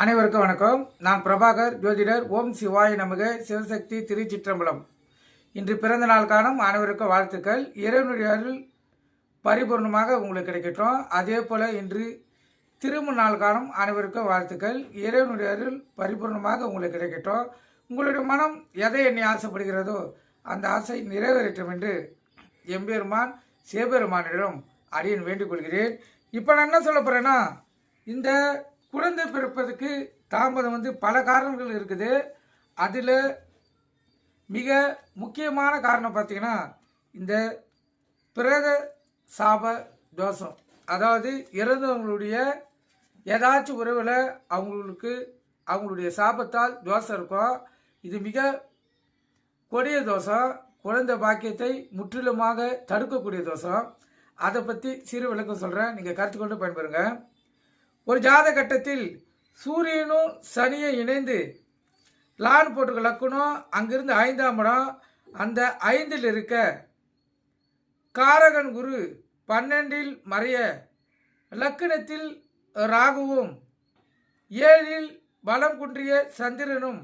அனைவருக்கும் வணக்கம். நான் பிரபாகர் ஜோதிடர். ஓம் சிவாய நமக. சிவசக்தி திருச்சிற்றம்பலம். இன்று பிறந்த நாள் காணும் அனைவருக்கும் வாழ்த்துக்கள். இறைவனுடைய அருள் பரிபூர்ணமாக உங்களுக்கு கிடைக்கட்டும். அதே போல இன்று திருமண நாள் காணும் அனைவருக்கும் வாழ்த்துக்கள். இறைவனுடைய அருள் பரிபூர்ணமாக உங்களுக்கு கிடைக்கட்டும். உங்களுடைய மனம் எதை எண்ணி ஆசைப்படுகிறதோ அந்த ஆசை நிறைவேறட்டும் என்று எம்பெருமான் சிவபெருமானிடம் அடியேன் வேண்டிக் கொள்கிறேன். இப்போ நான் என்ன சொல்ல போகிறேன்னா, இந்த குழந்தை பிறப்பதற்கு தாமதம் பல காரணங்கள் இருக்குது. அதில் மிக முக்கியமான காரணம் பார்த்திங்கன்னா இந்த பிரேத சாப தோஷம். அதாவது இறந்தவங்களுடைய ஏதாச்சும் உறவில் அவங்களுடைய சாபத்தால் தோஷம் இருக்கும். இது மிக கொடிய தோஷம். குழந்தை பாக்கியத்தை முற்றிலுமாக தடுக்கக்கூடிய தோஷம். அதை பற்றி சிறு விளக்கம் சொல்கிறேன், நீங்கள் கருத்துக்கொண்டு பயன்பெறுங்க. ஒரு ஜாத கட்டத்தில் சூரியனும் சனியும் இணைந்து லான் போட்டு லக்கணும். அங்கிருந்து 5ஆம் இடம், அந்த 5இல் இருக்க காரகன் குரு 12இல் மறைய, லக்கணத்தில் ராகுவும் 7இல் பலம் குன்றிய சந்திரனும்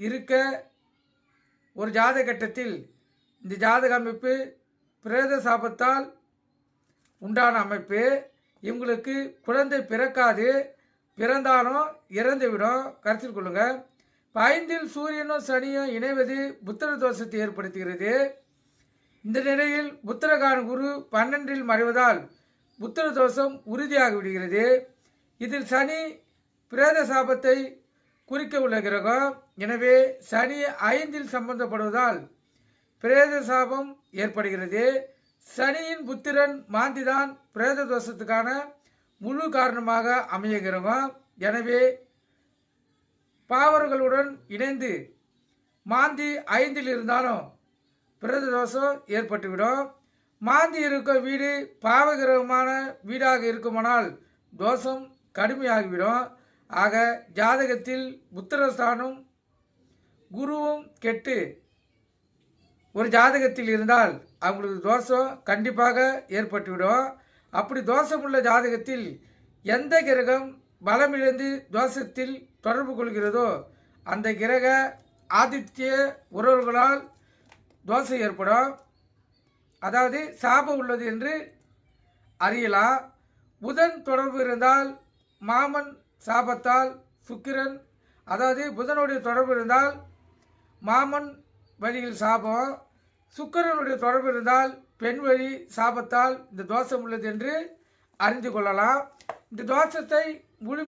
இருக்க ஒரு ஜாத கட்டத்தில் இந்த ஜாதக அமைப்பு பிரேத சாபத்தால் உண்டான அமைப்பு. இவங்களுக்கு குழந்தை பிறக்காது, பிறந்தாலும் இறந்துவிடும். கருத்தில் கொள்ளுங்க. 5இல் சூரியனும் சனியும் இணைவது புத்திர தோஷத்தை ஏற்படுத்துகிறது. இந்த நிலையில் புத்திரகான குரு 12இல் மறைவதால் புத்திர தோஷம் உறுதியாகி விடுகிறது. இதில் சனி பிரேத சாபத்தை குறிக்க உள்ள கிரகம். எனவே சனி 5இல் சம்பந்தப்படுவதால் பிரேத சாபம் ஏற்படுகிறது. சனியின் புத்திரன் மாந்திதான் பிரேத தோஷத்துக்கான முழு காரணமாக அமைகிறது. எனவே பாவர்களுடன் இணைந்து மாந்தி 5இல் இருந்தாலும் பிரேத தோஷம் ஏற்பட்டுவிடும். மாந்தி இருக்கும் வீடு பாவகிரகமான வீடாக இருக்குமானால் தோஷம் கடுமையாகிவிடும். ஆக ஜாதகத்தில் புத்திரஸ்தானம் குருவும் கெட்டு ஒரு ஜாதகத்தில் இருந்தால் அவங்களுக்கு தோஷம் கண்டிப்பாக ஏற்பட்டுவிடும். அப்படி தோஷமுள்ள ஜாதகத்தில் எந்த கிரகம் பலமிழந்து தோஷத்தில் தொடர்பு கொள்கிறதோ அந்த கிரக ஆதித்ய உறவுகளால் தோஷம் ஏற்படும். அதாவது சாபம் உள்ளது என்று அறியலாம். புதன் தொடர்பு இருந்தால் மாமன் சாபத்தால் சுக்கிரன், அதாவது புதனுடைய தொடர்பு இருந்தால் மாமன் வழியில் சாபம், சுக்கிரனுடைய தொடர்பு இருந்தால் பெண் வழி சாபத்தால் இந்த தோஷம் உள்ளது என்று அறிந்து கொள்ளலாம். இந்த தோஷத்தை முழு